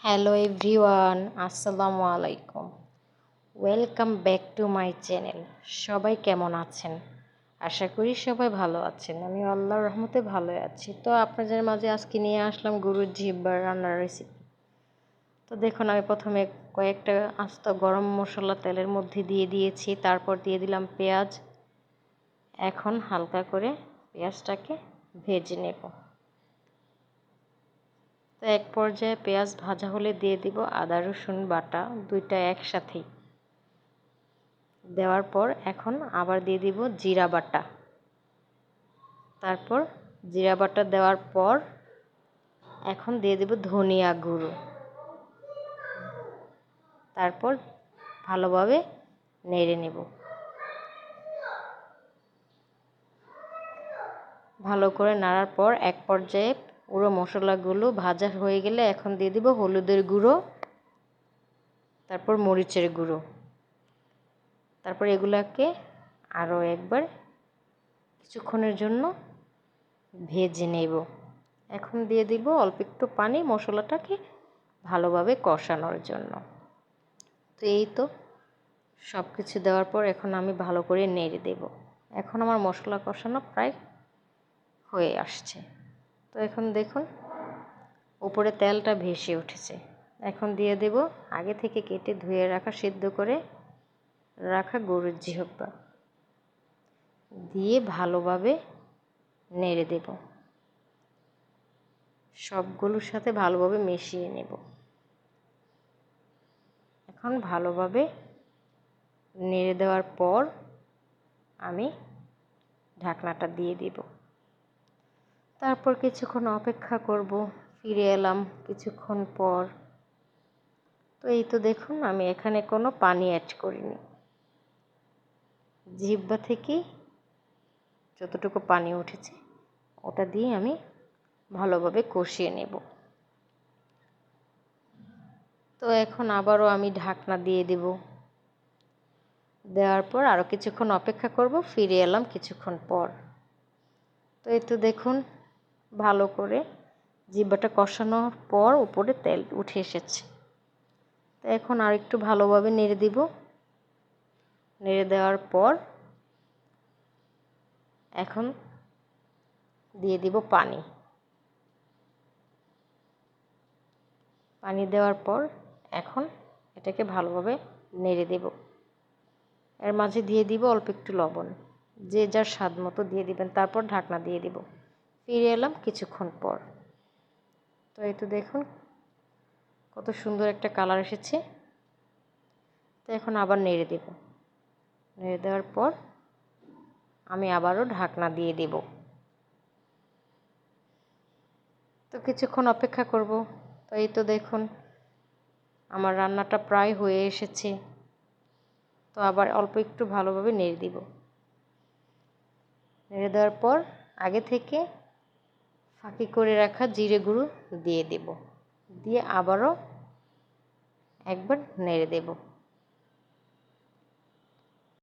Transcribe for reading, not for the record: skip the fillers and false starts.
Hello everyone, আসসালামু আলাইকুম। Welcome back to my channel. সবাই কেমন আছেন? আশা করি সবাই ভালো আছেন। আমি আল্লাহর রহমতে ভালোই আছি। তো আপনাদের মাঝে আজকে নিয়ে আসলাম গরুর জিহ্বার রান্নার রেসিপি। তো দেখুন, আমি প্রথমে কয়েকটা আস্ত গরম মশলা তেলের মধ্যে দিয়ে দিয়েছি, তারপর দিয়ে দিলাম পেঁয়াজ। এখন হালকা করে পেঁয়াজটাকে ভেজে নেব। তো এক পর্যায়ে পেঁয়াজ ভাজা হলে দিয়ে দিব আদা রসুন বাটা, দুইটা একসাথেই দেওয়ার পর এখন আবার দিয়ে দিব জিরা বাটা। তারপর জিরা বাটা দেওয়ার পর এখন দিয়ে দিব ধনিয়া গুঁড়ো। তারপর ভালোভাবে নেড়ে নেব। ভালো করে নাড়ার পর এক পর্যায়ে পুরো মশলাগুলো ভাজা হয়ে গেলে এখন দিয়ে দিব হলুদের গুঁড়ো, তারপর মরিচের গুঁড়ো। তারপর এগুলাকে আরও একবার কিছুক্ষণের জন্য ভেজে নেব। এখন দিয়ে দিব অল্প একটু পানি মশলাটাকে ভালোভাবে কষানোর জন্য। তো এই তো সব কিছু দেওয়ার পর এখন আমি ভালো করে নেড়ে দেব। এখন আমার মশলা কষানো প্রায় হয়ে আসছে। তো এখন দেখুন উপরে তেলটা ভেসে উঠেছে। এখন দিয়ে দেব আগে থেকে কেটে ধুয়ে রাখা, সিদ্ধ করে রাখা গরুর জিহ্বা দিয়ে ভালোভাবে নেড়ে দেব। সবগুলোর সাথে ভালোভাবে মিশিয়ে নেব। এখন ভালোভাবে নেড়ে দেওয়ার পর আমি ঢাকনাটা দিয়ে দেব। তারপর কিছুক্ষণ অপেক্ষা করব। ফিরে এলাম কিছুক্ষণ পর। তো এই তো দেখুন, আমি এখানে কোনো পানি অ্যাড করিনি। জিহ্বা থেকে যতটুকু পানি উঠেছে ওটা দিয়ে আমি ভালোভাবে কষিয়ে নেব। তো এখন আবারও আমি ঢাকনা দিয়ে দেব। দেওয়ার পর আরও কিছুক্ষণ অপেক্ষা করব। ফিরে এলাম কিছুক্ষণ পর। তো এই তো দেখুন ভালো করে জিহ্বাটা কষানোর পর উপরে তেল উঠে এসেছে। তো এখন আর একটু ভালোভাবে নেড়ে দিব। নেড়ে দেওয়ার পর এখন দিয়ে দিব পানি। পানি দেওয়ার পর এখন এটাকে ভালোভাবে নেড়ে দেব। এর মাঝে দিয়ে দিব অল্প একটু লবণ, যে যার স্বাদ মতো দিয়ে দিবেন। তারপর ঢাকনা দিয়ে দিব। ফিরে এলাম কিছুক্ষণ পর। তো এই তো দেখুন কত সুন্দর একটা কালার এসেছে। তো এখন আবার নেড়ে দেব। নেড়ে দেওয়ার পর আমি আবারও ঢাকনা দিয়ে দেব। তো কিছুক্ষণ অপেক্ষা করব। তো এই তো দেখুন আমার রান্নাটা প্রায় হয়ে এসেছে। তো আবার অল্প একটু ভালোভাবে নেড়ে দিব। নেড়ে দেওয়ার পর আগে থেকে ফাঁকি করে রাখা জিরে গুঁড়ো দিয়ে দেব। দিয়ে আবারও একবার নেড়ে দেব।